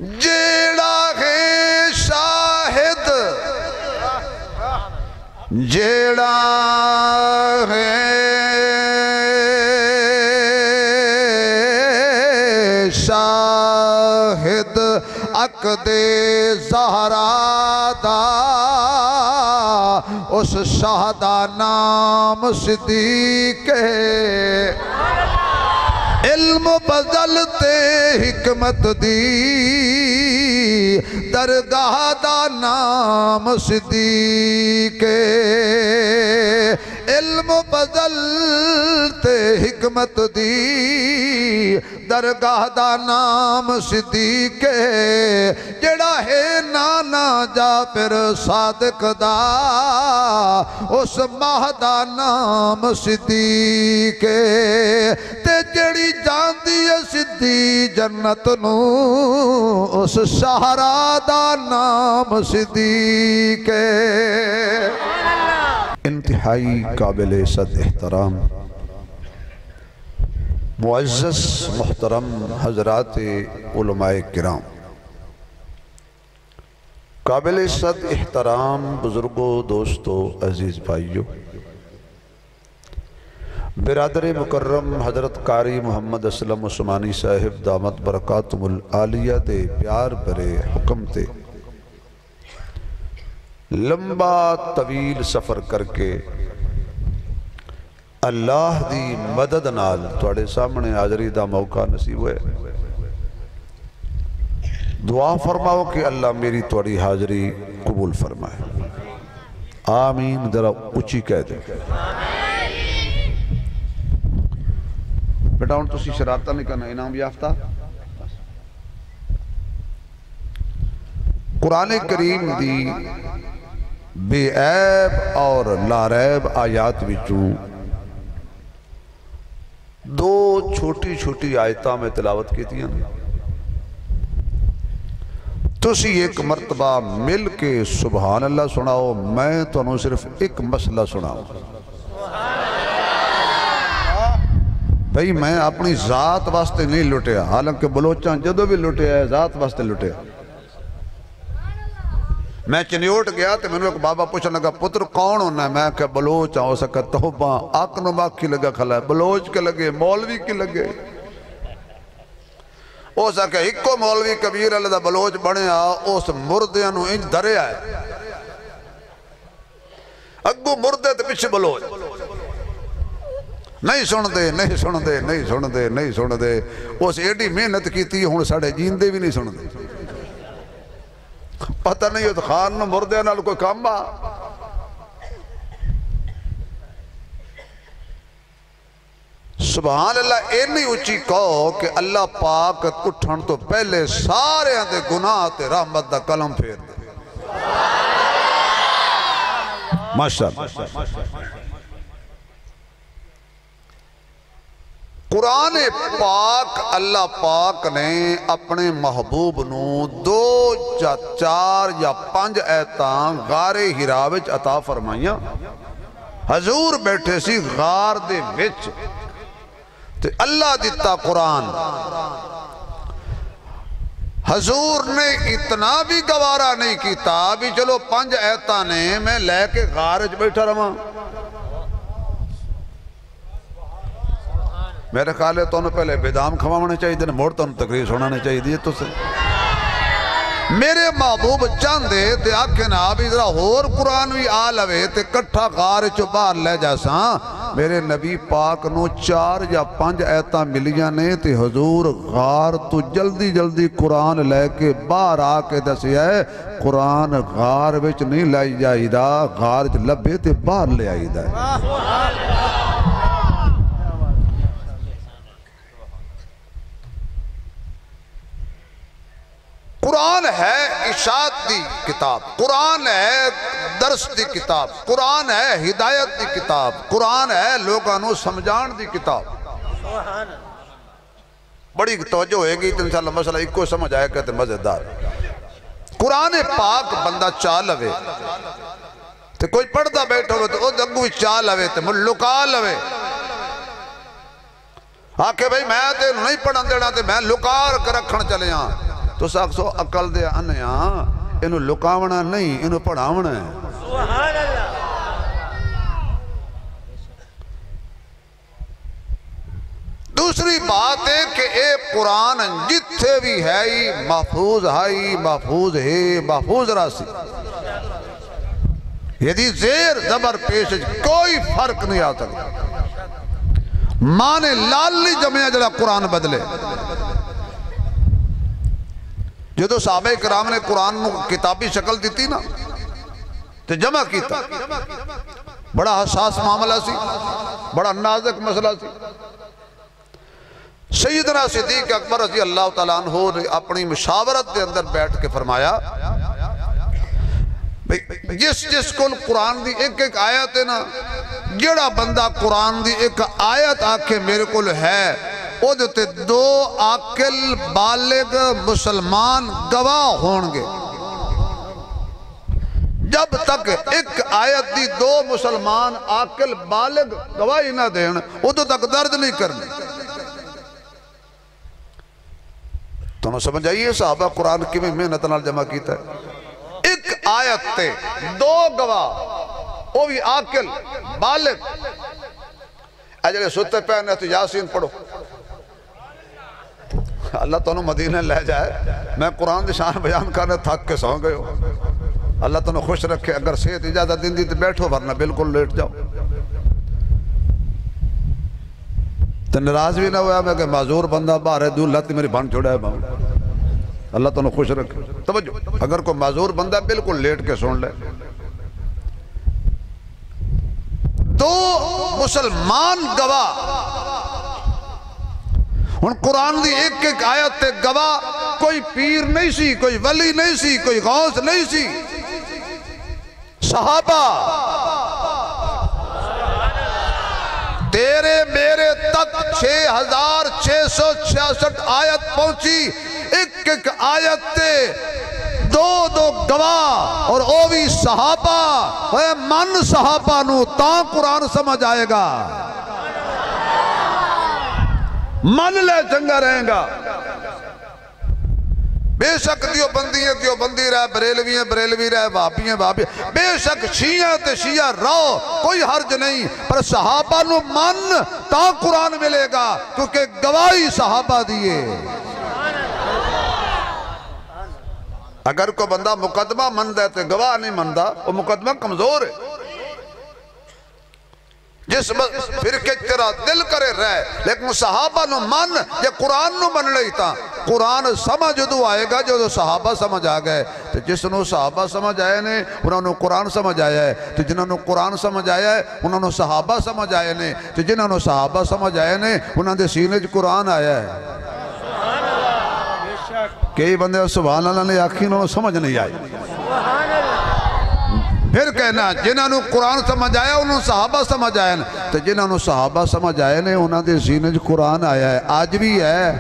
جیڑا ہے شاہد جیڑا ہے شاہد عقد زہرا دا اس شاہ دا نام صدیق ہے علم بدلتے حکمت دی درگاہ دا نام صدیق علم بدلتے حکمت دی درگاہ دا نام صدیق جڑا ہے نانا جعفر صادق دا اس ماہ دا نام صدیق تے جڑی جاندی ہے صدی جنت نو اس شہرہ دا نام صدیق انتہائی قابل عزت احترام معزز محترم حضرات علماء کرام قابل عزت احترام بزرگوں دوستوں عزیز بھائیوں برادر مکرم حضرت قاری محمد اسلم عثمانی صاحب دامت برکاتم العالیہ دے پیار برے حکم تے لمبا طویل سفر کر کے اللہ دی مدد نال توڑے سامنے حاضری دا موقع نصیب ہوئے دعا فرماؤ کہ اللہ میری توڑی حاضری قبول فرمائے آمین ذرا اچھی کہہ دیں بیٹا ان تسی شرارتہ نہیں کرنا انعام یافتہ قرآن کریم دی بے عیب اور لا ریب آیات وچوں دو چھوٹی چھوٹی آیتاں میں تلاوت کی تھی تسی ایک مرتبہ مل کے سبحان اللہ سناؤ میں تو انہوں صرف ایک مسئلہ سناؤں بھئی میں اپنی ذات واسطے نہیں لٹیا حالانکہ بلوچاں جدو بھی لٹیا ہے ذات واسطے لٹیا میں چنیوٹ گیا تو میں نے ایک بابا پوچھنے لگا پتر کون ہونا ہے میں کہ بلوچ ہوں سکتا توبہ آک نماک کی لگا کھلا ہے بلوچ کے لگے مولوی کی لگے او سکتا ہکو مولوی کبیر اللہ دا بلوچ بڑھے اس مردیاں انج دھرے آئے اگو مردے تے پیچھے بلوچ نہیں سن دے نہیں سن دے نہیں سن دے نہیں سن دے اس ایڈی محنت کی تھی ہون ساڑھے جیندے بھی نہیں سن دے پتہ نہیں ہوتا خان نو مردے نال کوئی کام آ سبحان اللہ اینی اچھی کہو کہ اللہ پاک اٹھن تو پہلے سارے اندے گناہ تے رحمت دا کلم پھیر دے ماشاءاللہ قرآن پاک اللہ پاک نے اپنے محبوب نو 2 یا 4 یا 5 ایتاں غار ہراوچ عطا فرمائیاں حضور بیٹھے سی غار دے وچ تے اللہ دیتا قرآن حضور نے اتنا بھی گوارا نہیں کیتا بھی چلو 5 ایتاں نے میں لے کے غار وچ بیٹھا رہا میرے خیال ہے تو انہوں پہلے بیدام کھوانے چاہیے دن موڑ تو انہوں تقریر سنانے چاہیے دیئے تو سے میرے محبوب چاندے تے آکھیں آبی ذرا ہور قرآن بھی آلوے تے کٹھا غار چو باہر لے جاساں میرے نبی پاک نو 4 یا 5 ایتاں ملیاں نے تے حضور غار تو جلدی جلدی قرآن لے کے باہر آکے دسی ہے قرآن غار وچ نہیں لائی جائی دا غار چ لبے تے باہر لے آئی دا قرآن ہے اشاعت دی کتاب قرآن ہے درس دی کتاب قرآن ہے ہدایت دی کتاب قرآن ہے لوگانوں سمجھان دی کتاب بڑی توجہ ہوئے گی تو انشاءاللہ مسئلہ ایک کو سمجھ آئے کہتے مزیدار قرآن پاک بندہ چاہ لوے تو کوئی پڑھتا بیٹھا ہوئے تو دگوی چاہ لوے تو لکا لوے آکے بھئی میں تے نہیں پڑھن دینا تے میں لکار کر رکھن چلے ہاں تو ساکسو عقل دے انیاں انہوں لکاونا نہیں انہوں پڑھاونا ہے. سبحان اللہ. دوسری بات ہے کہ اے قرآن جتھے بھی ہے محفوظ ہے محفوظ راسی. یدی زیر زبر پیش کوئی فرق نہیں آ سکتا. مانے لالی جمعہ جڑا قرآن بدلے. جدو صحابہ کرام نے قرآن کتابی شکل دیتی نا تو جمع کیتا. بڑا حساس معاملہ سی, بڑا نازک مسئلہ سی. سیدنا صدیق اکبر رضی اللہ تعالیٰ عنہ نے اپنی مشاورت دے اندر بیٹھ کے فرمایا جس کو قرآن دی ایک آیت ہے نا, جڑا بندہ قرآن دی ایک آیت آکھے میرے کو ہے او دیتے 2 عاقل بالغ مسلمان گواہ ہونگے. جب تک ایک آیت دی 2 مسلمان عاقل بالغ گواہی نہ دین ادھو تک درد نہیں کرنے. تو نہ سمجھ آئیے صحابہ قرآن کی میں محنت نال جمع کیتا ہے. ایک آیت تے 2 گواہ وہ بھی عاقل بالغ. اجلے ستے پہنے تو یاسین پڑھو. اللہ تو مدینہ لے جائے. میں قرآن دی شان بیان کرنے تھک کے سو گئے ہو. اللہ تو خوش رکھے. اگر صحت اجازت دن دی تو بیٹھو ورنہ بالکل لیٹ جاؤ. تو نراض بھی نہ ہوا میں کہ معذور بندہ باہر ہے دور لت میری بھان چھوڑا ہے باؤں. اللہ تو خوش رکھے. توجہ, اگر کوئی معذور بندہ بالکل لیٹ کے سن لے. 2 مسلمان گواہ. ان قرآن دی ایک آیت تے گواہ کوئی پیر نہیں سی, کوئی ولی نہیں سی, کوئی غوث نہیں سی. صحابہ تیرے میرے تک 6666 آیت پہنچی. ایک آیت تے 2 گواہ اور او بھی صحابہ. اے من صحابہ نو تاں قرآن سمجھ آئے گا. من لے چنگا رہیں گا. بے شک دیوبندی رہے, بریلوی رہے, وہابی. بے شک شیعہ تے شیعہ رہو, کوئی حرج نہیں. پر صحابہ نو من تا قرآن ملے گا کیونکہ گواہی صحابہ دیئے. اگر کوئی بندہ مقدمہ من دیتے گواہ نہیں مندہ وہ مقدمہ کمزور ہے. جس فرقے تیرا دل کرے رہے لیکن صحابہ نو من یا قرآن نو من لئی تا. قرآن سمجھ دو آئے گا جو صحابہ سمجھ آگئے. تو جس نو صحابہ سمجھ آئے نے انہوں نے قرآن سمجھ آیا ہے. تو جنہوں نے قرآن سمجھ آیا ہے انہوں نے صحابہ سمجھ آئے نے. تو جنہوں نے صحابہ سمجھ آئے نے انہوں نے سینے قرآن آیا ہے. کئی بندے سبحان اللہ نے آکھی انہوں نے سمجھ نہیں آئی. پھر کہنا جنہوں نے قرآن سمجھ آیا انہوں نے صحابہ سمجھ آئے. تو جنہوں نے صحابہ سمجھ آئے نے انہوں نے سینے قرآن آیا ہے. آج بھی ہے.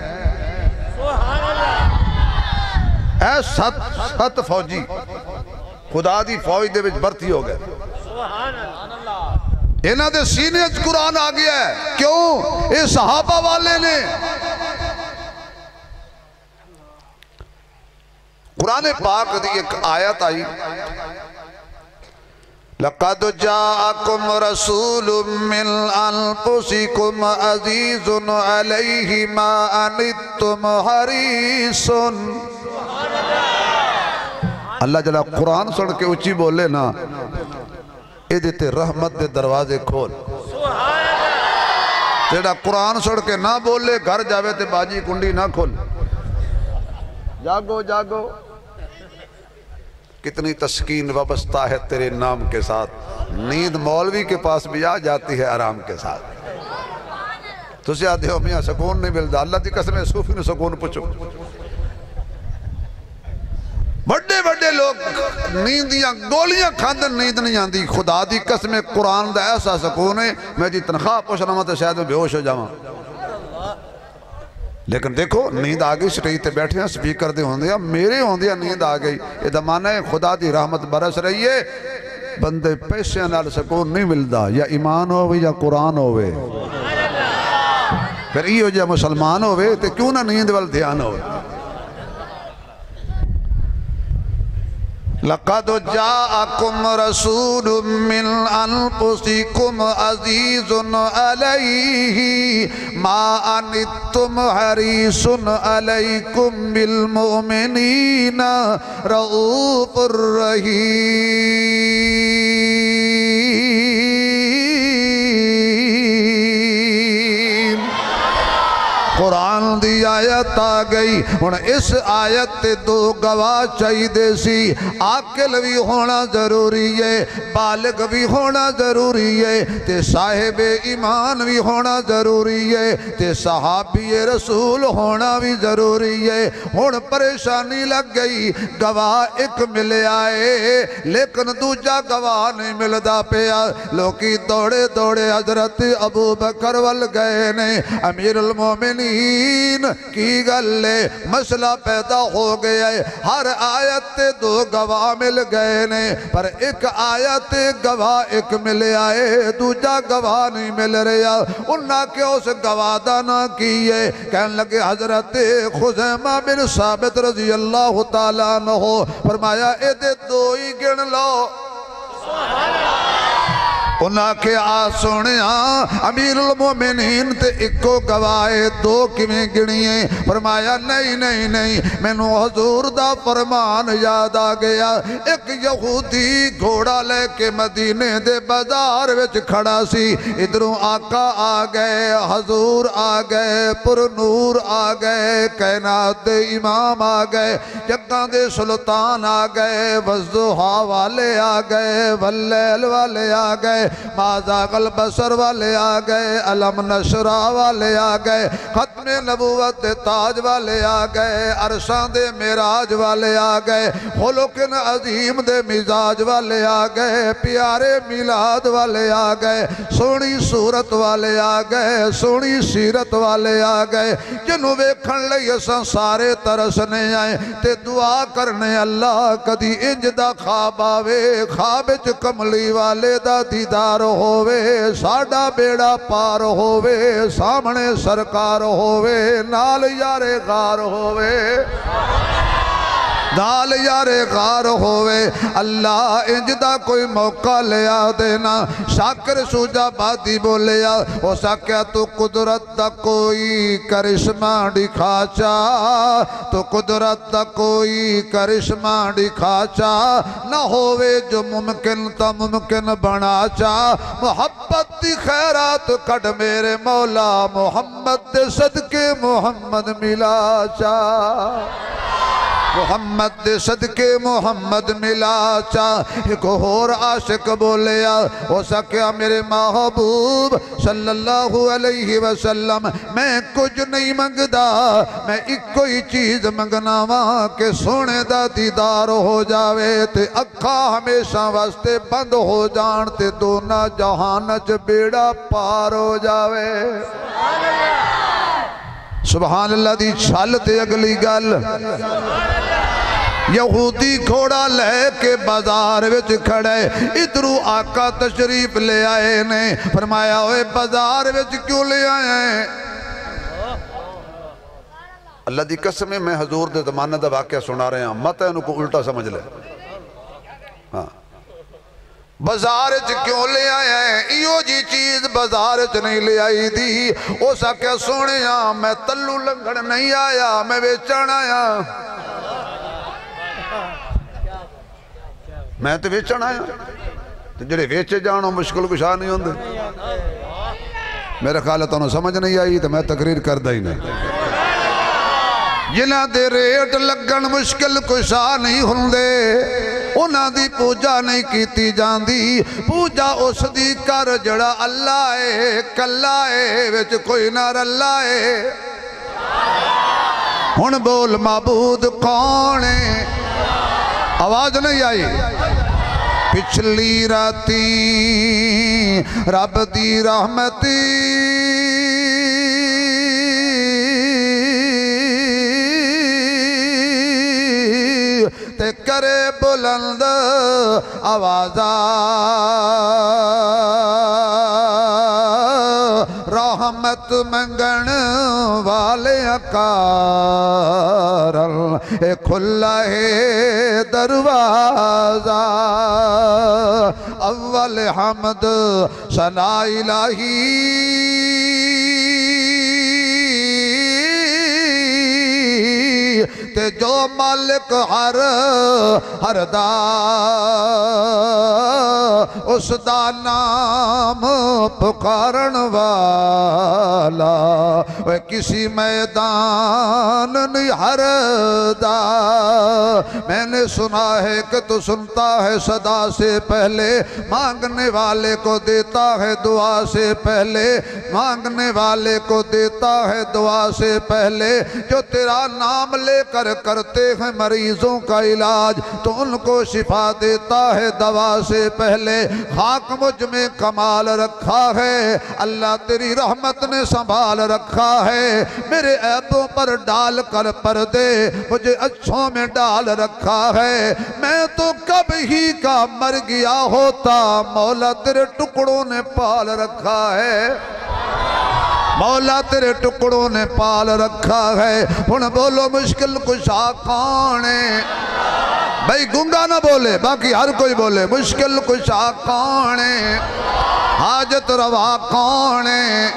اے 7 فوجی خدا دی فوج دے وچ برتی ہو گئے. انہوں نے سینے قرآن آ گیا ہے. کیوں؟ یہ صحابہ والے نے. قرآن پاک دی ایک آیت آئی لَقَدْ جَاءَكُمْ رَسُولٌ مِّنْ أَنفُسِكُمْ عَزِيزٌ عَلَيْهِ مَا أَنِتُّمْ حَرِيصٌ. اللہ جلال قرآن سن کے اچھی بولے نا اے دیتے رحمت دے دروازے کھول. تیرا قرآن سن کے نہ بولے گھر جاوے تے باجی کنڈی نہ کھول. جاگو جاگو. کتنی تسکین وابستہ ہے تیرے نام کے ساتھ. نیند مولوی کے پاس بھی آ جاتی ہے آرام کے ساتھ. تو سے آدھے ہو میاں سکون نہیں ملتا. اللہ دی قسم صوفی نے سکون پوچھو. بڑے لوگ نیندیاں گولیاں کھاندن نیند نہیں آندی. خدا دی قسم قرآن دا ایسا سکون ہے میں جی تنخواہ پوچھنا ماں تو شاید میں بے ہوش ہو جاؤں. لیکن دیکھو نیند آگئی سٹیج تے بیٹھے ہیں سپیکر دے ہوندیا میرے ہوندیا نیند آگئی. یہ دمانہ ہے خدا دی رحمت برس رہی ہے. بندے پیسے نال سکون نہیں ملدا. یا ایمان ہوئے یا قرآن ہوئے. پھر یہ جو مسلمان ہوئے تے کیوں نہ نیند وال دھیان ہوئے. لقد جاءكم رسول من أنفسكم عزيز عليه ما عنتم حريص عليكم بالمؤمنين رؤوف رحيم۔ قرآن دی آیت آ گئی، ہن اس آیت تے دو گواہ چاہیے سی، عاقل بھی ہونا ضروری ہے، بالغ بھی ہونا ضروری ہے، تے صاحب ایمان بھی ہونا ضروری ہے، تے صحابی رسول ہونا بھی ضروری ہے۔ ہن پریشانی لگ گئی، گواہ ایک ملے آئے لیکن دوجا گواہ نہیں ملدا پیا، لوکی دوڑے دوڑے حضرت ابو بکر وال گئے نے، امیر المومنین کی گلے مسئلہ پیدا ہو گیا ہے، ہر آیت تے دو گواہ مل گئے نے، پر ایک آیت گواہ ایک ملے آئے، دوجا گواہ نہیں مل رہا، انہاں کے اس گواہ دا نہ کیے، کہنے لگے حضرت خزیمہ بن ثابت رضی اللہ تعالیٰ عنہ، فرمایا اے دے دو ہی گن لو۔ انہاں کے سنیا امیر المومنین تے اکو گواہے دو کیویں گنیے، فرمایا نہیں نہیں نہیں، مینوں حضور دا فرمان یاد آ گیا، ایک یہودی گھوڑا لے کے مدینے دے بازار وچ کھڑا سی، ادھروں آقا آ گئے، حضور آ گئے، پر نور آ گئے، کائنات دے امام آ گئے، جگاں دے سلطان آ گئے، والضحا والے آ گئے، واللیل والے آ گئے، ما ذاق البصر والے آ گئے، علم نشرہ والے آ گئے، ختم نبوت تاج والے آ گئے، عرشاں دے معراج والے آ گئے، خلق عظیم دے مزاج والے آ گئے، پیارے میلاد والے آ گئے، سونی صورت والے آ گئے، سونی سیرت والے آ گئے، جنہوں ویکھن لئی اساں سارے ترسنے آئے تے دعا کرنے اللہ کدی انج دا خواب آوے، خواب وچ کملی والے دا دیدار ہووے، ساڈا بیڑا پار ہووے، سامنے سرکار ہووے، نال یارے غار ہووے، نال یارے غار ہووے، اللہ انج دا کوئی موقع لیا دینا۔ شاکر سوجا بادی بولیا، ہو سکیا تو قدرت دا کوئی کرشمہ دکھا چا، تو قدرت دا کوئی کرشمہ دکھا چا، نہ ہووے جو ممکن تا ممکن بنا چا، محبت دی خیرات کٹ میرے مولا، محمد دے صدقے محمد ملا چا، محمد دے صدقے محمد ملا چا۔ ایک اور عاشق بولیا، ہو سکیا میرے محبوب صلی اللہ علیہ وسلم، میں کچھ نہیں منگدا، میں ایک کوئی چیز منگنا وہاں کہ سونے دا دیدار ہو جاوے، تے اکھا ہمیشہ واسطے بند ہو جان، تے دونا جہانچ بیڑا پار ہو جاوے۔ سبحان اللہ دی چھال تے اگلی گل، یہودی گھوڑا لے کے بازار وچ کھڑے، ادھرو آقا تشریف لے آئے نے، فرمایا ہوئے بازار وچ کیوں لے آئے ہیں؟ اللہ دی قسم میں حضور دے زمانے دا واقعہ سنا رہے ہیں، مت ہے انہوں کو الٹا سمجھ لے۔ بازار وچ کیوں لے آئے ہیں؟ ایو جی چیز بازار وچ نہیں لے آئی دی، او سکیا سونے میں تلو لنگھن نہیں آیا، میں بیچن آیا، میں تو ویچن آیا، جڑے ویچے جانو مشکل کشا نہیں ہوندے۔ میرے خیال ہے تو انہوں سمجھ نہیں آئی تو میں تقریر کردہ ہی نہیں۔ جنہاں دے ریٹ لگن مشکل کشا نہیں ہوندے، انہاں دی پوجا نہیں کیتی جاندی، پوجا اس دی کر جڑا اللہ ہے، کلہ ہے، وچ کوئی نہ رلہ ہے۔ ہن بول معبود کون ہے؟ آواز نہیں آئی۔ پچھلی راتی رب دی رحمتی تے کرے بلند آوازہ، راہ رحمت منگن والے کارل اے کھلا ہے دروازہ اول حمد ثنا الہی تے جو مالک ہر دا اس دا نام پکارن والا وہ کسی میدان نہیں ہر دا میں نے سنا ہے کہ تو سنتا ہے صدا سے پہلے مانگنے والے کو دیتا ہے دعا سے پہلے مانگنے والے کو دیتا ہے دعا سے پہلے جو تیرا نام لے کر کرتے ہیں مریضوں کا علاج تو ان کو شفا دیتا ہے دوا سے پہلے خاک مجھ میں کمال رکھا ہے اللہ تیری رحمت نے سنبھال رکھا ہے میرے عیبوں پر ڈال کر پردے مجھے اچھوں میں ڈال رکھا ہے میں تو کب ہی کا مر گیا ہوتا مولا تیرے ٹکڑوں نے پال رکھا ہے مولا تیرے ٹکڑوں نے پال رکھا ہے ہن بولو مشکل کشا کون ہے بھائی گنگا نہ بولے باقی ہر کوئی بولے مشکل کشا کون ہے حاجت روا کون ہے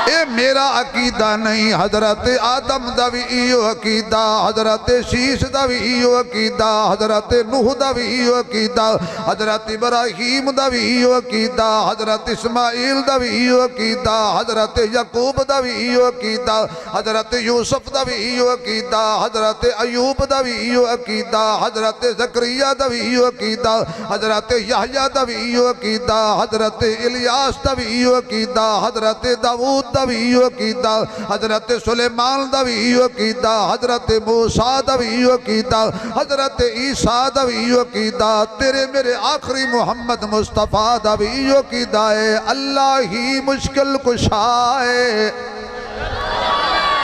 اے میرا عقیدہ نہیں حضرت آدم دا بھی ایو عقیدہ حضرت شیش دا بھی ایو عقیدہ حضرت نوح دا بھی ایو عقیدہ حضرت ابراہیم دا بھی ایو عقیدہ حضرت اسماعیل دا بھی ایو عقیدہ حضرت یعقوب دا بھی ایو عقیدہ حضرت یوسف دا بھی ایو عقیدہ حضرت ایوب دا بھی ایو عقیدہ حضرت زکریا دا بھی ایو عقیدہ حضرت یحییٰ دا بھی ایو عقیدہ حضرت الیاس دا بھی ایو عقیدہ حضرت داؤد دا بھی ایو عقیدہ حضرت سلیمان دا بھی ایو عقیدہ حضرت موسیٰ دا بھی ایو عقیدہ حضرت عیسیٰ دا بھی ایو عقیدہ تیرے میرے آخری محمد مصطفیٰ دا بھی ایو عقیدہ ہے اللہ ہی مشکل کشا ہے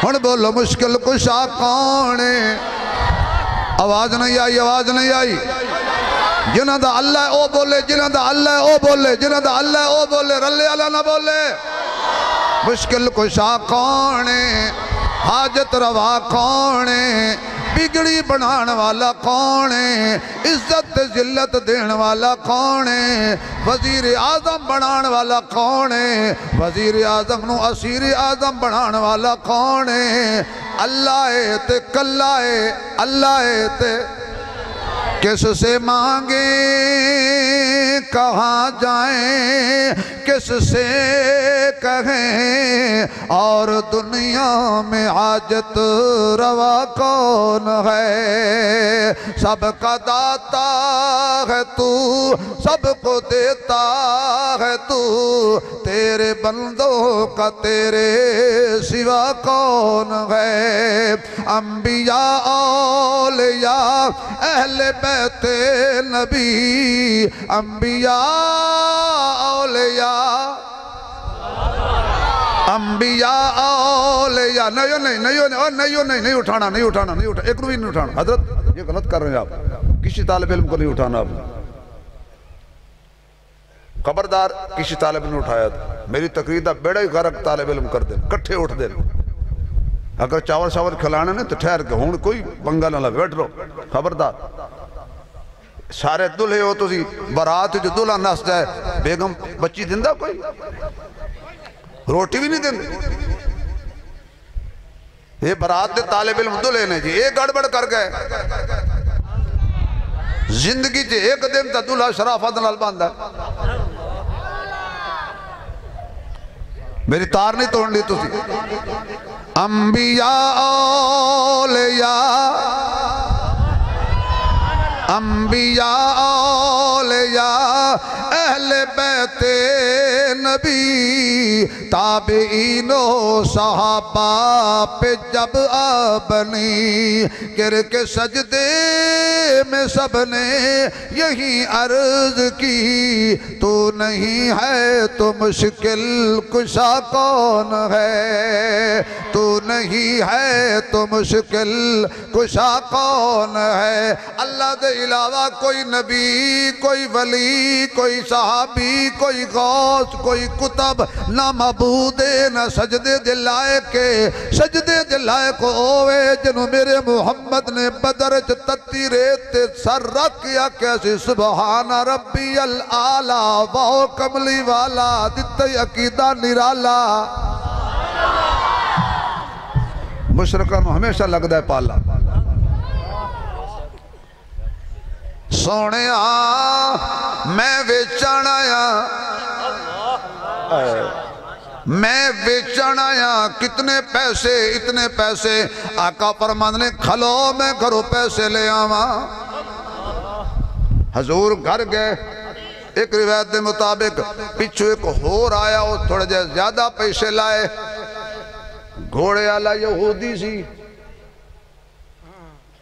ہن بولو مشکل کشا کون ہے آواز نہیں آئی آواز نہیں آئی جنہاں دا اللہ ہے او بولے جنہاں دا اللہ ہے او بولے جنہاں دا اللہ ہے او بولے رلے اللہ نہ بولے مشکل کشا کون ہے حاجت روا کون ہے بگڑی بنان والا کون ہے عزت ذلت دین والا کون ہے وزیر اعظم بنان والا کون ہے وزیر اعظم نو اسیر اعظم بنان والا کون ہے اللہ ہے تے کلا ہے اللہ ہے تے کس سے مانگیں کہاں جائیں کس سے کہیں اور دنیا میں حاجت روا کون ہے سب کا داتا ہے تو سب کو دیتا ہے تو تیرے بندوں کا تیرے سوا کون ہے انبیاء اولیاء اہل بیت نبی انبیاء اولیاء نہیں اٹھانا ایک رو بھی نہیں اٹھانا حضرت یہ غلط کر رہے ہیں آپ کسی طالب علم کو نہیں اٹھانا آپ خبردار کسی طالب علم نے اٹھایا تھا میری تقریر دا بیڑا ہی غرق طالب علم کر دیں کٹھے اٹھ دیں اگر چاول شاور کھلانا نہیں تو ٹھہر کے ہون کوئی بنگا نہ بیٹھ رو خبردار سارے دلہے ہو تو برات جو دلہا نس جائے بیگم بچی دندہ کوئی روٹی بھی نہیں دندے یہ برات دے طالب علم دلہے نے جی ایک گڑبڑ کر گئے زندگی جے ایک دن تا دلہا شرافت نال باندھا میری تار نہیں توڑنی تو سی انبیاء اولیاء انبیاء اولیاء اہل بیت نبی تابعین و صحابہ پہ جب آبنی گر کے سجدے میں سب نے یہی عرض کی تو نہیں ہے تو مشکل کشا کون ہے تو نہیں ہے تو مشکل کشا کون ہے اللہ دے علاوہ کوئی نبی کوئی ولی ولی کوئی صحابی کوئی غوث کوئی کتب نہ معبود نہ سجدے دلائے کے سجدے دلائے کو اوے جنہوں میرے محمد نے بدر تتی ریت سر رکھ کیا کیسے سبحان ربی العالی وہ کملی والا دیتے عقیدہ نرالا مشرقہ میں ہمیشہ لگ دے پالا سونے میں ویچن آیا میں بیچن آیا کتنے پیسے اتنے پیسے آقا فرمان نے کھلو میں گھروں پیسے لے آواں حضور گھر گئے ایک روایت دے مطابق پچھو ایک ہور آیا وہ تھوڑے جائے زیادہ پیسے لائے گھوڑے والا یہودی سی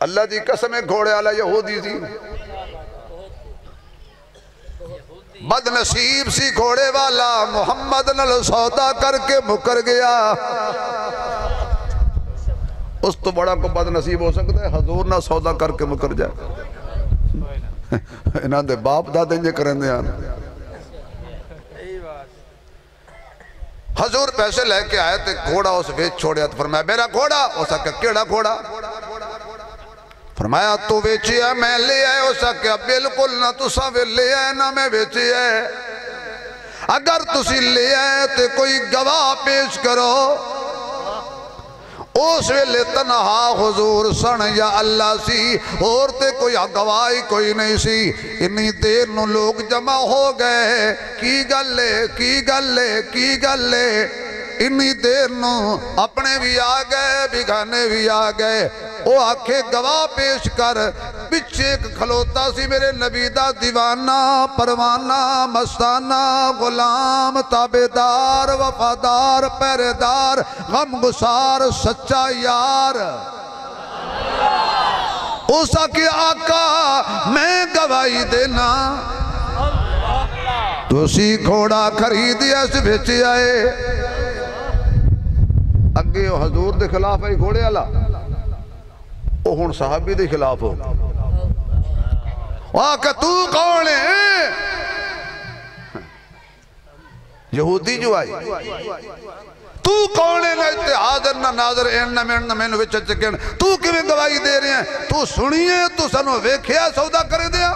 اللہ دی قسم ہے گھوڑے والا یہودی سی بد نصیب سی گھوڑے والا محمد نل سودا کر کے مکر گیا اس تو بڑا کو بد نصیب ہو سکتا ہے حضور نہ سودا کر کے مکر جائے انہاں دے باپ دادیں جے کریں دے آنا حضور پیسے لے کے آئے تھے گھوڑا اس ویچ چھوڑیا تو فرمایا میرا گھوڑا اسا کہ کیڑا گھوڑا فرمایا تو ویچی ہے میں لے آئے اسا کہ بالکل نہ تو سا لے آئے نہ میں ویچی ہے اگر تسی لے آئے تو کوئی گواہ پیش کرو اس ویلے تنہا حضور سن یا اللہ سی اور تے کوئی گواہی کوئی نہیں سی انی دیر نو لوگ جمع ہو گئے کی گلے انی دیر نو اپنے بھی آگئے بگانے بھی آگئے وہ آنکھیں گواہ پیش کر پچھے ایک کھلوتا سی میرے نبی دا دیوانہ پروانہ مستانہ غلام تابدار وفادار پیردار غم گسار سچا یار اسا کہ آقا میں گواہی دینا تو سی گھوڑا خریدیا سے بھیچی آئے اگے حضور دے خلاف ہے گھوڑے اللہ وہ ہون صحابی دے خلاف ہو آقا تو کون ہے یہودی جو آئی تو کون ہے نہ اتحادر نہ ناظر این نہ مین نہ مین وچ چکن تو کیویں گواہی دے رہے ہیں تو سنیے تو سنو ویکھیا سودا کرے دیا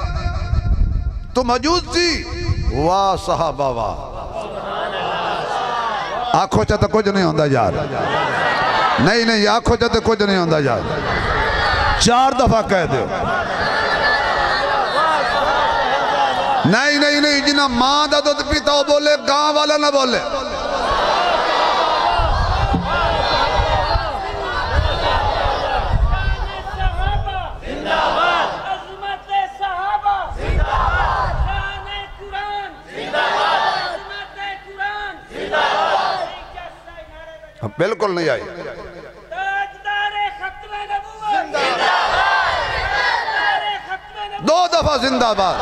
تو موجود سی واہ صحابہ واہ آنکھوں چاہتا کچھ نہیں ہوندہ یار نہیں آنکھوں چاہتا کچھ نہیں ہوندہ یار 4 دفعہ کہہ دے نہیں جنہ ماں دا دودھ پیتا ہو بولے گاں والا نہ بولے بالکل نہیں آئی 2 دفعہ زندہ باد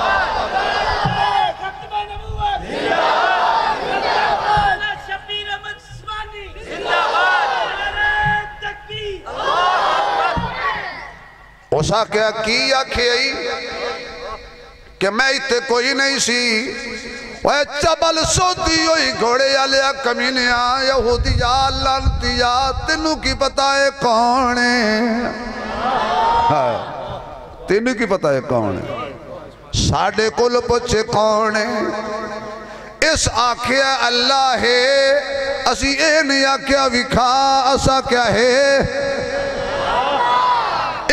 اسا کیا کی آکھے آئی کہ میں اتے کوئی نہیں سی وہ چبل سودی ہوئی گھوڑے آلیا کمینیا یہودیا لانتیا تینوں کی پتہ ہے کون ہے تینوں کی پتہ ہے کون ہے ساڑھے کل پچھے کون ہے اس آنکھیں اللہ ہے اسی اے نہیں آنکھیں وکھا اسا کیا ہے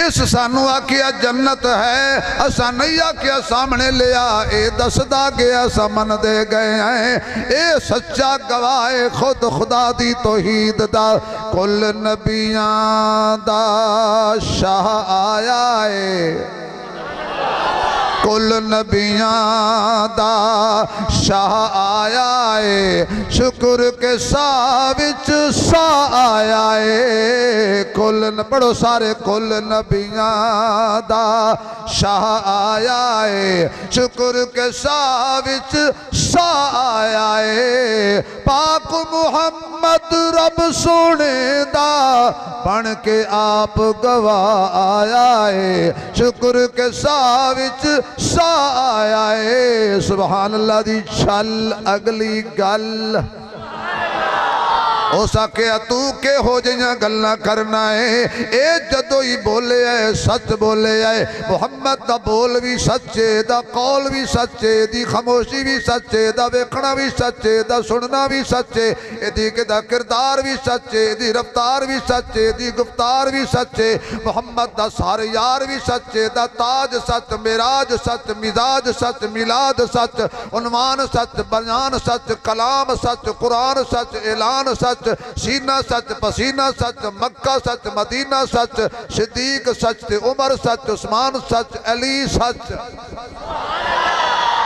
اس سانو آکیا جنت ہے اسا نہیں آکیا سامنے لیا اے دسدا گیا سمن دے گئے ہیں اے سچا گواہ خود خدا دی توحید دا کل نبیان دا شاہ آیا ہے کل نبیان دا شاہ آیا ہے شکر کے سا وچ سا آیا ہے کل پڑھو سارے کل نبیاں دا شاہ آیا ہے شکر کے شاہ وچ شاہ آیا ہے پاک محمد رب سونے دا بن کے آپ گواہ آیا ہے شکر کے شاہ وچ شاہ آیا ہے سبحان اللہ دی چھل اگلی گل ہو سکیا تو کہ ہو جائیں گلنا کرنا ہے اے جدو ہی بولے آئے سچ بولے آئے محمد دا بول بھی سچے دا قول بھی سچے دی خاموشی بھی سچے دا ویکھنا بھی سچے دا سننا بھی سچے دی کہ دا کردار بھی سچے دی رفتار بھی سچے دی گفتار بھی سچے محمد دا سارے یار بھی سچے دا تاج سچ معراج سچ مزاج سچ میلاد سچ عنوان سچ بیان سچ کلام سچ قرآن سچ اعلان سچ سینہ سچ پسینہ سچ مکہ سچ مدینہ سچ صدیق سچ عمر سچ عثمان سچ علی سچ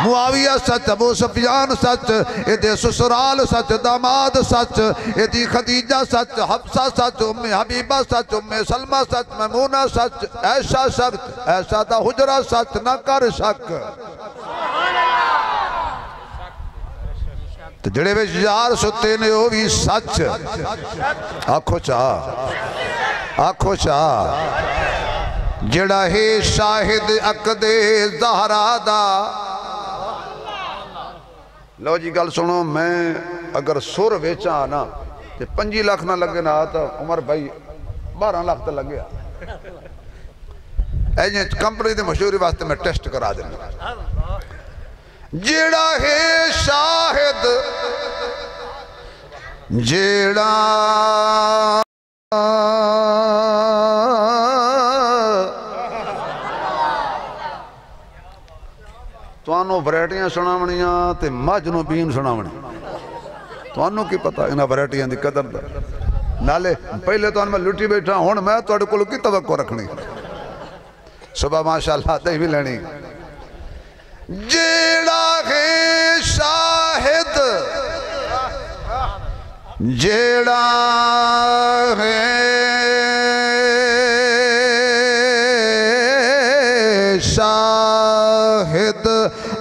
معاویہ سچ ابو سفیان سچ ایدے سسرال سچ داماد سچ ایدی خدیجہ سچ حفصہ سچ ام حبیبہ سچ ام سلمہ سچ میمونہ سچ ایشا سچ ایشا دا حجرہ سچ نہ کر شک تو جڑے بے یار ستے نے ہو بھی سچ آنکھو چاہ جڑا ہے شاہد عقد زہرا دا لو جی گل سنو میں اگر سور ویچا آنا 5 لاکھ نہ لگے نہ آتا عمر بھائی 12 لاکھ تا لگے ایجیں کمپنی دے مشہوری واسطے میں ٹیسٹ کرا دینا جیڑا ہے شاہد جیڑا توانو وریٹیاں سناونیاں تے مجنو بین سناونی توانو کی پتہ انہا وریٹیاں دی قدر دا نالے پہلے تو میں لٹی بیٹھا ہون میں توڑے کلو کی توقع رکھنی صبح ماشاءاللہ دے بھی لینی جیڑا ہے شاہد جیڑا ہے شاہد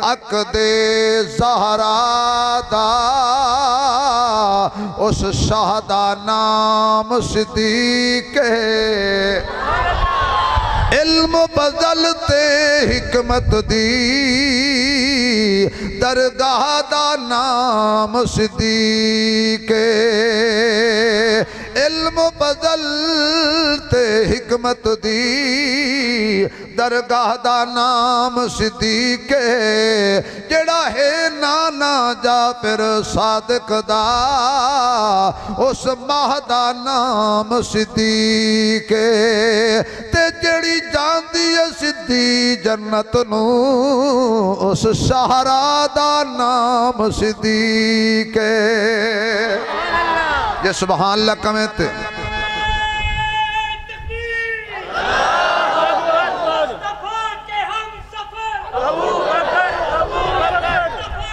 عقد زہرا دا اس شاہ دا نام صدیق ہے علم بدلتے حکمت دی درگاہ دا نام صدیق علم بدلتے حکمت دی درگاہ دا نام صدیق جڑا ہے نانا جعفر صادق دا اس ماہ دا نام صدیق تے جڑی جاندی ہے صدی جنت نو اس شہرہ دا نام صدیق یہ سبحان اللہ کمیتے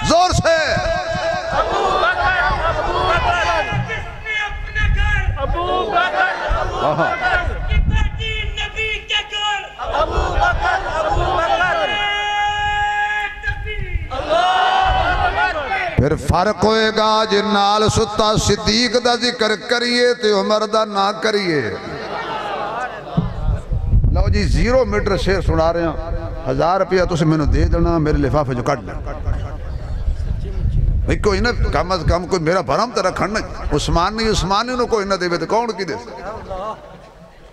زور سے پھر فرق ہوئے گا جنال ستا صدیق دا ذکر کریے تے عمر دا نہ کریے لو جی 0 میٹر شیر سنا رہے ہیں 1000 روپیہ تو سے میں نے دے دینا میرے لفافے جو کٹ لیں کوئی نہ کم از کم کوئی میرا بھرم ترہ کھڑنا عثمانی نو کوئی نہ دے تو کون کی دے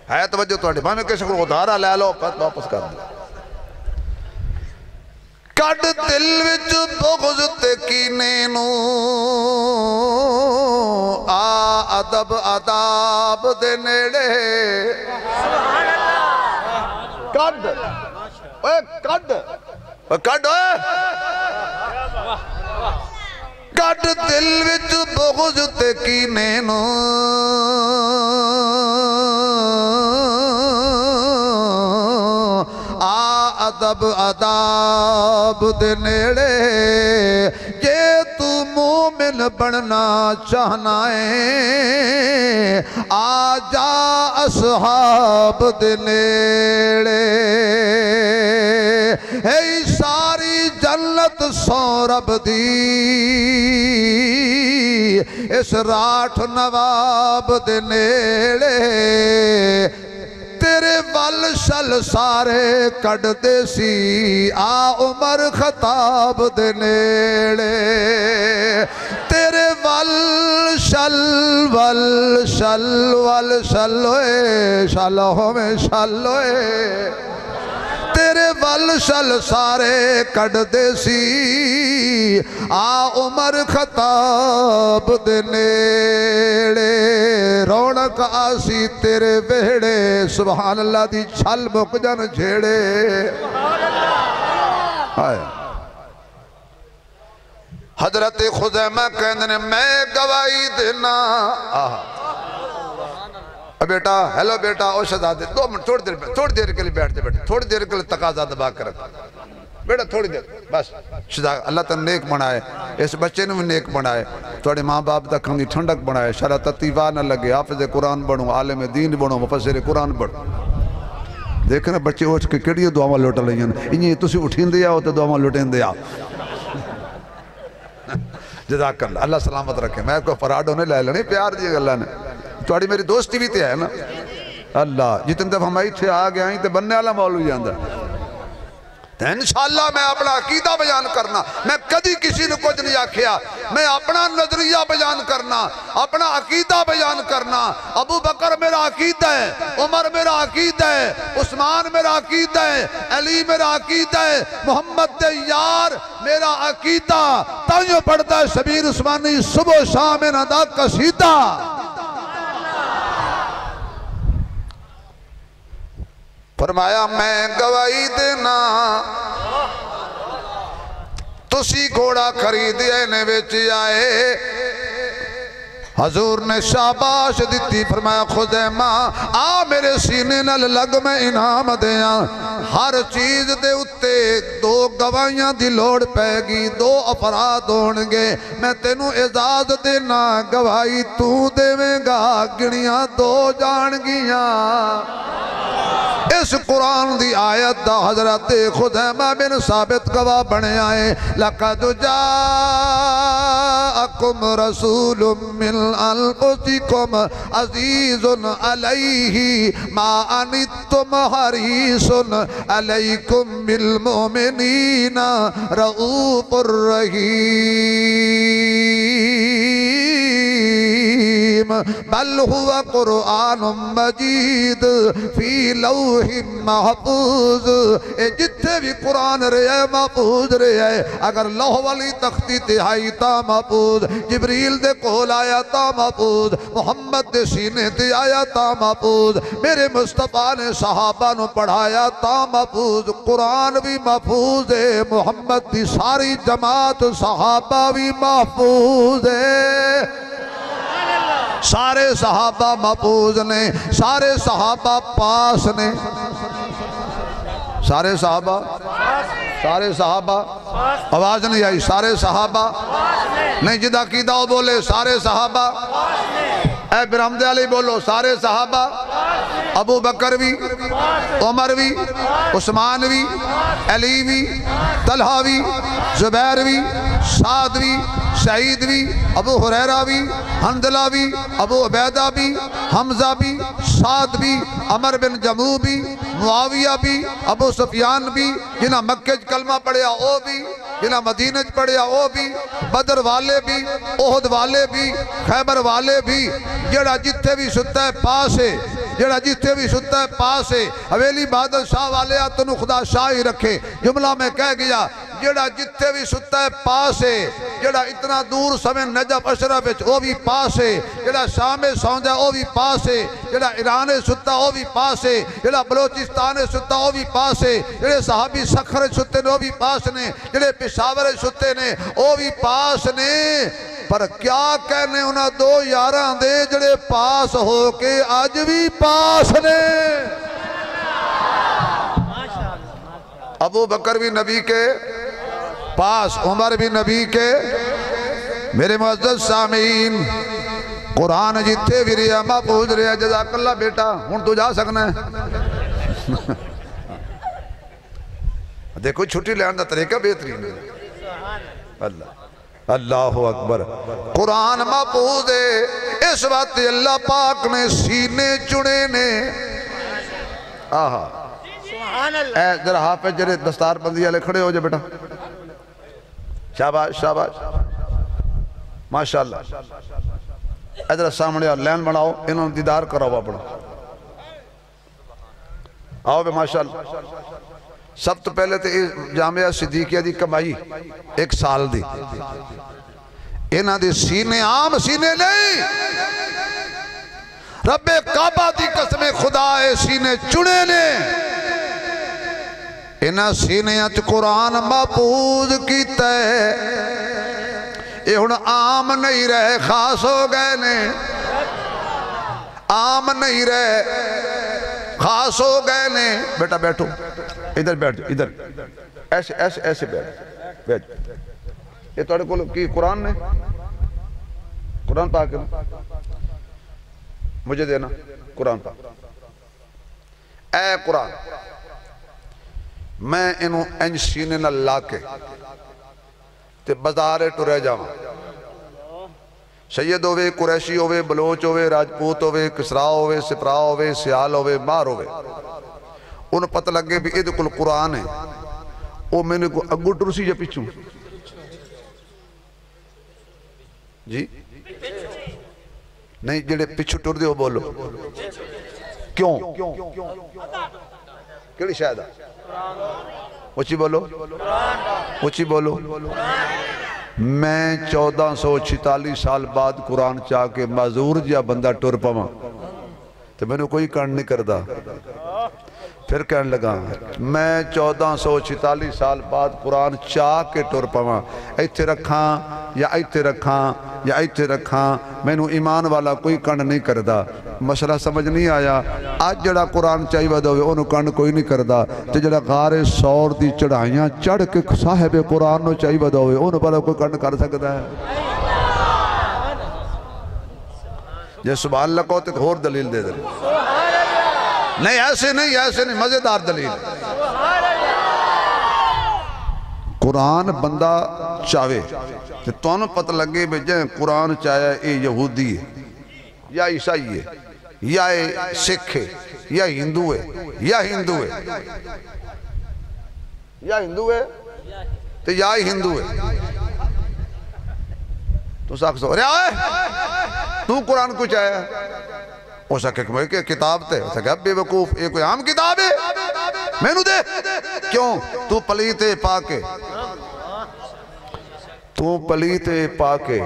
ہے توجہ تو اٹھے میں کیسے کو ادھارا لے لو واپس کر دے کٹ دل وچ بغض تے کینے نو آ ادب عذاب دے نیڑے کٹ اوے کٹ کٹ اوے کٹ دل وچ بغض تے کینے نو آ ادب اداب دے نیڑے جے تو مومن بننا چاہنا ہے آ جا اصحاب دے نیڑے اے ساری جنت سو رب دی اس راٹھ نواب دے نیڑے تیرے ول شل سارے کڑ دے سی آ عمر خطاب دے نیڑے تیرے ول شل ہوئے شل ہوئے شل ہوئے تیرے ول شل سارے کڑ دے سی آ عمر خطاب دے نیڑے رونق آسی تیرے ویڑے سبحان اللہ دی چھل مک جن جھیڑے حضرت خزیمہ کہندنے میں گواہی دینا بیٹا ہیلو بیٹا او شہزادے 2 منٹ تھوڑی دیر کے لیے بیٹھ دے بیٹا تھوڑی دیر کے لیے تقاضا دبا کر رکھا بیٹا تھوڑی دیر بس شہزادے اللہ تعالیٰ نیک بنائے اس بچے نے بھی نیک بنائے تھوڑے ماں باپ تک ہم ٹھنڈک بنائے شرع تطیبہ نہ لگے حافظ قرآن بنو عالم دین بنو مفسر قرآن بنو دیکھیں نا بچے اٹھ کے کیڑی دعاواں لوٹ لئیں انہیں تسی اٹھین دیا ہو تو دعاواں لوٹین دیا جزاک اللہ اللہ سلامت رکھے میں کو فراڈ ہونے لائے لنے پیار دیئے اللہ نے توڑی میری دوستی بھی تے ہے نا اللہ جتن دفعہ میں تھے آگے آئیں تے بننے والا مولوی جاندہ انشاءاللہ میں اپنا عقیدہ بیان کرنا میں کدی کسی نے کچھ نہیں آکھیا میں اپنا نظریہ بیان کرنا اپنا عقیدہ بیان کرنا ابو بکر میرا عقیدہ ہے عمر میرا عقیدہ ہے عثمان میرا عقیدہ ہے علی میرا عقیدہ ہے محمد یار میرا عقیدہ تائیوں پڑھتا ہے شبیر عثمانی صبح شام ادا قصیدہ فرمایا میں گواہی دینا تسی گھوڑا خریدی اینے بیچی آئے حضور نے شاباش دیتی فرمایا خزیمہ آ میرے سینے نل لگ میں انعام دیا ہر چیز دے اتے 2 گواہیاں دی لوڑ پہ گی 2 افراد ہونگے میں تینوں اعزاز دینا گواہی تو دے میں گا گنیاں 2 جان گیاں اس قرآن دی آیت دا حضرت خزیمہ بن ثابت گواہ بنے آئے لَقَدْ جَاءَكُمْ رَسُولٌ مِّنْ أَنفُسِكُمْ عَزِيزٌ عَلَيْهِ مَا أَنِتُّمْ حَرِيصٌ عَلَيْكُمْ بِالْمُؤْمِنِينَ رَءُوفٌ رَحِيمٌ بل هو قرآن مجید فی لوح محفوظ جتھے بھی قرآن رہے محفوظ رہے اگر لوح والی تختی تہائی تا محفوظ جبریل دے کول آیا تا محفوظ محمد دے سینے تے آیا تا محفوظ میرے مصطفیٰ نے صحابہ نو پڑھایا تا محفوظ قرآن بھی محفوظ ہے محمد دی ساری جماعت صحابہ بھی محفوظ ہے سارے صحابہ محفوظ نے سارے صحابہ پاس نے سارے صحابہ آواز نہیں آئی سارے صحابہ نہیں جدہ کی داؤ بولے سارے صحابہ اے برحمد علی بولو سارے صحابہ ابو بکر بھی عمر بھی عثمان بھی علی بھی طلحہ بھی زبیر بھی سعد بھی سعید بھی ابو حریرہ بھی حنظلہ بھی ابو عبیدہ بھی حمزہ بھی سعد بھی عمر بن جموع بھی معاویہ بھی ابو سفیان بھی جنہ مکہ کلمہ پڑھیا او بھی جنہ مدینہ پڑھیا او بھی بدر والے بھی احد والے بھی خیبر والے بھی جڑا جتھے بھی ستا ہے پاسے جڑا جتھے بھی ستا ہے پاسے حویلی بہادر شاہ والے آتنو خدا شاہی رکھے جملہ میں کہہ گیا جڑا جتھے بھی ستا ہے پاسے جڑا اتنا دور سمیں نجف اشرف او بھی پاسے جڑا شام سونجا او بھی پاسے جڑا ایران ستا او بھی پاسے جڑا بلوچستان ستا او بھی پاسے جڑے صحابی سکھر ستے نے او بھی پاس نے جڑے پشاور ستے نے او بھی پاس نے پر کیا کہنے انہاں 2 یاراں دے جڑے پاس ہو کے آج بھی پاس نے ابو بکر بھی نبی کے پاس، عمر بھی نبی کے۔ میرے معزز سامعین، قرآن جتھے بھی رہا محفوظ رہا۔ جزاک اللہ بیٹا، ہن تو جا سکنا ہے۔ دیکھو چھٹی لین دا طریقہ بہترین ہے۔ اللہ اکبر، قرآن محفوظ ہے۔ اس وقت اللہ پاک نے سینے چنے نے۔ آہا، اے ذرا حافظ جرے دستار بندی والے کھڑے ہو جائے بیٹا، شاباش شاباش، ماشاءاللہ۔ ادھر سامنے لین بناؤ، انہوں نے دیدار کراؤ اپنا، آؤ بے ماشاءاللہ۔ سب تو پہلے تو جامعہ صدیقیہ دی کمائی 1 سال دی، انہاں دی سینے عام سینے نہیں، رب کعبہ دی قسم خدا ہے سینے چنے نے۔ انہاں سینے اچ قرآن محفوظ کیتا ہے، یہ ہن عام نہیں رہے، خاص ہو گئے نے۔ عام نہیں رہے، خاص ہو گئے نے۔ بیٹا بیٹھو، ادھر بیٹھ جاؤ، ادھر ایسے ایسے ایسے بیٹھ۔ یہ توڑے کو کی قرآن نے، قرآن پاک مجھے دینا، قرآن پاک۔ اے قرآن، میں انہوں انج سینے نہ لا کے تے بازارے ٹرے جاؤں، سید ہوئے، قریشی ہوئے، بلوچ ہوئے، راجپوت ہوئے، کسرا ہوئے، سپرا ہوئے، سیال ہوئے، مار ہوئے، انہوں پتہ لگے بھی ادھے کل قرآن ہے، وہ میں نے کو اگو ٹرسی یا پیچھوں جی نہیں، جڑے پیچھو ٹر دے ہو بولو کیوں؟ کیڑی شاید اچھی بولو، اچھی بولو۔ میں 1446 سال بعد قرآن چاہ کے معذور جیا بندہ ٹر پاواں تو میں نے کوئی کان نہیں کردہ۔ پھر کہنے لگا میں 1446 سال بعد قرآن چاہ کے ٹر پاواں، ایتھے رکھاں یا ایتھے رکھاں یا ایتھے رکھاں، میں نے ایمان والا کوئی کان نہیں کردہ۔ مسئلہ سمجھ نہیں آیا۔ آج جڑا قرآن چاہی ودہ ہوئے انہوں کان کوئی نہیں کردہ، تو جڑا غار سور دی چڑھائیاں چڑھ کے صاحب قرآن نو چاہی ودہ ہوئے انہوں پر کوئی کان کر سکتا ہے؟ یہ سبحان اللہ کو تک اور دلیل دے دے، نہیں ایسے نہیں، ایسے نہیں، مزیدار دلیل۔ قرآن بندہ چاہے کہ تو انہوں پتہ لگے بے جائیں قرآن چاہے اے یہودی ہے یا عیسائی ہے یا سکھ ہے یا ہندو ہے یا ہندو ہے یا ہندو ہے تو یا ہندو ہے، تو ساکھ سو رہا ہے تو قرآن کو چاہے ہو سکے کہ کتاب تے ہو سکے اب بے وقوف یہ کوئی عام کتاب ہے میں نو دے کیوں تو پلیتے پاکے، تو پلیتے پاکے،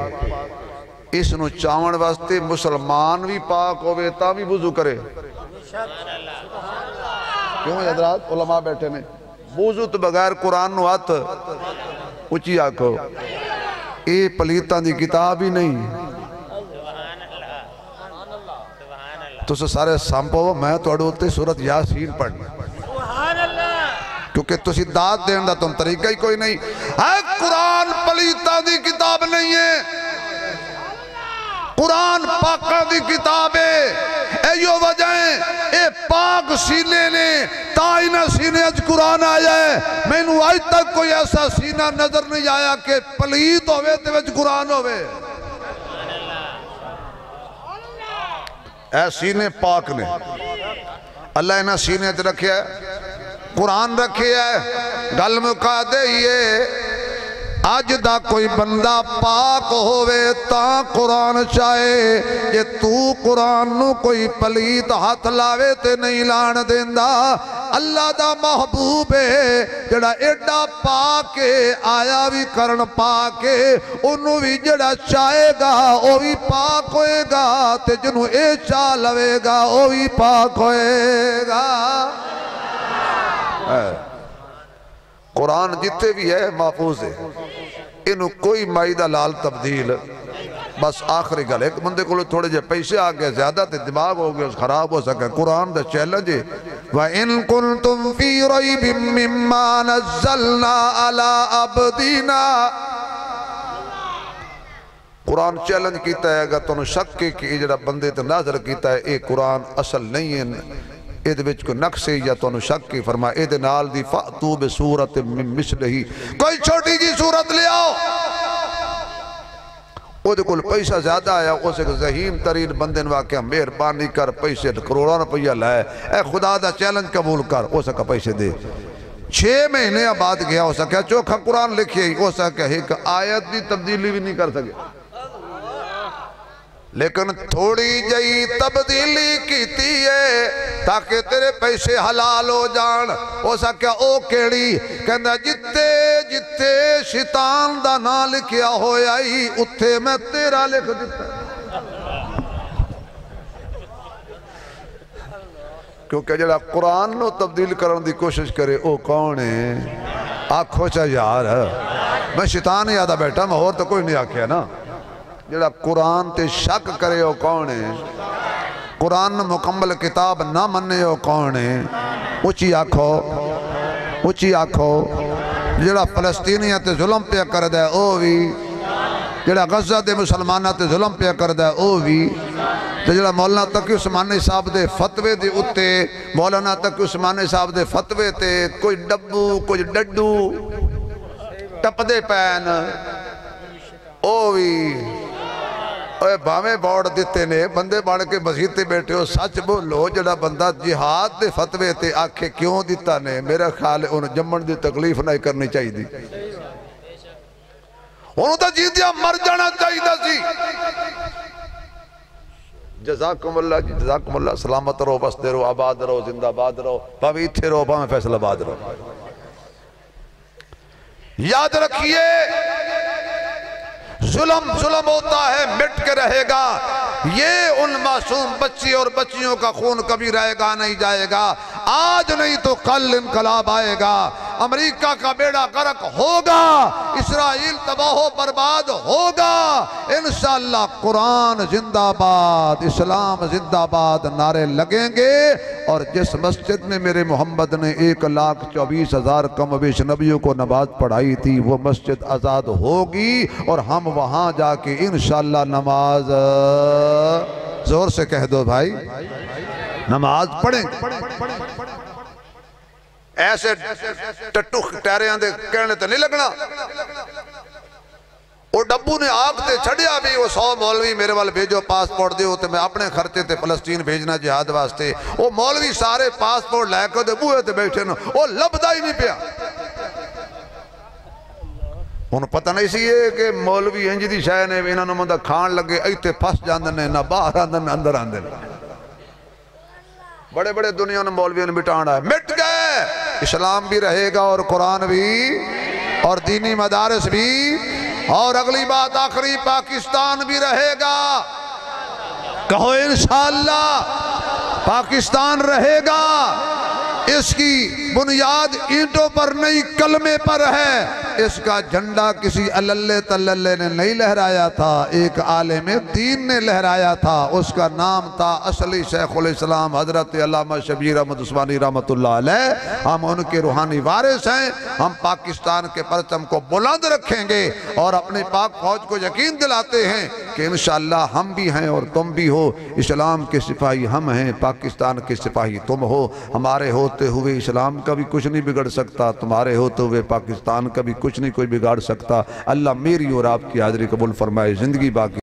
اس نو چاون واسطے مسلمان بھی پاک ہوئے تا بھی وضو کرے۔ کیوں حضرات علماء بیٹھے نے وضو تو بغیر قرآن نو ہاتھ اچھی آکھو، اے پلیتان دی کتاب ہی نہیں۔ تو سارے سامپو میں تو اڑوتے سورت یاسین پڑھنا کیونکہ تسی داد دین دا تم طریقہ ہی کوئی نہیں ہے۔ قرآن پلیتان دی کتاب نہیں ہے، قرآن پاکاں دی کتاب ہے۔ ایو وجہیں اے پاک سینے نے تائنہ سینے اج قرآن آیا ہے، میں نو آج تک کوئی ایسا سینہ نظر نہیں آیا کہ پلیت ہوئے تے وچ قرآن ہوئے۔ اے سینے پاک نے اللہ انہاں سینے تے رکھے ہے، قرآن رکھے ہے، گل مکا دے یہ آج دا کوئی بندہ پاک ہوئے تا قرآن چاہے، یہ تو قرآن نو کوئی پلیت ہاتھ لاوے تے نہیں لان دیندہ۔ اللہ دا محبوب ہے جڑا ایڈا پاکے آیا بھی کرن پاکے، انہوں بھی جڑا چاہے گا وہ بھی پاک ہوئے گا، تے جنہوں اے چاہ لوے گا وہ بھی پاک ہوئے گا۔ قرآن جتے بھی ہے محفوظ ہے، انہوں کوئی مائدہ لال تبدیل، بس آخری گل ایک بندے کو تھوڑے جے پیسے آگئے زیادہ تے دماغ ہو گئے خراب ہو سکے۔ قرآن دا چیلنج ہے وَإِن كُنْتُمْ فِي رَيْبٍ مِّمَّا نَزَّلْنَا عَلَىٰ عَبْدِنَا قرآن چیلنج کیتا ہے اگر تنہوں شک کے کہ جڑا بندے تے نازل کیتا ہے اے قرآن اصل نہیں ہے اے دے وچ کوئی نقص ہے یا تنہوں شک کی فرمایا اے دے نال دی فَأْتُوا بِسُورَةٍ مِّن مِثْلِهِ کوئی چھوٹی جی صورت لے آؤ او دے کل پیسہ زیادہ آیا اسے ذہین ترین بندن واقعہ مہربانی کر پیسے کروڑوں روپیہ لائے اے خدا دا چیلنج قبول کر اسے کا پیسے دے 6 مہینے بعد گیا اسے کہا چوکھا قرآن لکھے اسے کہے کہ آیت دی تبدیلی بھی نہیں کر سکے لیکن تھوڑی جئی تبدیلی کیتی ہے تاکہ تیرے پیسے حلال ہو جان ہو سکیا او کیڑی کہندہ جتے جتے شیطان دا نا لکھیا ہویا ہی اتھے میں تیرا لکھ دیتا کیونکہ جڑا قرآن نو تبدیل کرن دی کوشش کرے او کون ہے آنکھو چا یار میں شیطان یادہ بیٹھا میں اور تو کوئی نہیں آکھیا نا جڑا قرآن تے شک کرے ہو کون ہے قرآن مکمل کتاب نہ مننے ہو کون ہے اچھی آنکھو جڑا فلسطینیہ تے ظلم پہ کر دے او بھی جڑا غزہ دے مسلمانہ تے ظلم پہ کر دے او بھی جڑا مولانا تقی عثمانی صاحب دے فتوے دے اتے مولانا تقی عثمانی صاحب دے فتوے تے کوئی ڈبو کوئی ڈڈو ٹپ دے پین او بھی اوے باویں بوڑ دیتے نے بندے بڑھ کے مسجد بیٹھے ہو سچ بولو جڑا بندہ جہاد دے فتوے تے آکھے کیوں دیتا نے میرا خیال ہے انہوں جمن دی تکلیف نہیں کرنی چاہی دی انہوں تا جیدیا مر جانا چاہی دا سی جزاکم اللہ سلامت رہو بستے رہو آباد رہو زندہ آباد رہو پاوی تھے رہو پاویں فیصل آباد رہو یاد رکھیے ظلم ہوتا ہے مٹ کے رہے گا یہ ان معصوم بچی اور بچیوں کا خون کبھی رہے گا نہیں جائے گا آج نہیں تو کل انقلاب آئے گا امریکہ کا بیڑا غرق ہوگا اسرائیل تباہ و برباد ہوگا انشاءاللہ قرآن زندہ باد اسلام زندہ باد نعرے لگیں گے اور جس مسجد میں میرے محمد نے 1,24,000 کم و بیش نبیوں کو نماز پڑھائی تھی وہ مسجد آزاد ہوگی اور ہم وہاں جا کے انشاءاللہ نماز زور سے کہہ دو بھائی نماز پڑھیں ایسے ٹٹو ٹیریاں دے کہنے تے نہیں لگنا وہ ڈبو نے آگ تے چھڑیا بھی وہ 100 مولوی میرے والے بھیجو پاسپورٹ دے ہوتے میں اپنے خرچے تے فلسطین بھیجنا جہاد واسطے وہ مولوی سارے پاسپورٹ لے کر دے بوئے تے بیٹھے نا وہ لبدا ہی نہیں پیا انہوں پتہ نہیں سی ہے کہ مولوی انج دی شاہ نے انہوں نے مندہ کھان لگے ایتے پھس جاندنے نہ باہر آندن اندر آندن بڑے بڑے دنیا نے مولویوں نے مٹانا ہے مٹ گئے اسلام بھی رہے گا اور قرآن بھی اور دینی مدارس بھی اور اگلی بات آخری پاکستان بھی رہے گا کہو انشاءاللہ پاکستان رہے گا اس کی بنیاد اینٹوں پر نہیں کلمے پر ہے اس کا جھنڈا کسی اللہ تللے نے نہیں لہرایا تھا ایک عالم دین نے لہرایا تھا اس کا نام تھا اصلی شیخ الاسلام حضرت علامہ شبیر احمد عثمانی رحمت اللہ علیہ ہم ان کے روحانی وارث ہیں ہم پاکستان کے پرچم کو بلند رکھیں گے اور اپنی پاک فوج کو یقین دلاتے ہیں کہ انشاءاللہ ہم بھی ہیں اور تم بھی ہو اسلام کے سپاہی ہم ہیں پاکستان کے سپاہی تم ہو ہمارے ہوتے ہوئے اسلام کا بھی کچھ نہیں بگڑ سکتا تمہارے ہوتے ہوئے پاکستان کا بھی کچھ نہیں کوئی بگاڑ سکتا اللہ میری اور آپ کی حاضری قبول فرمائے زندگی باقی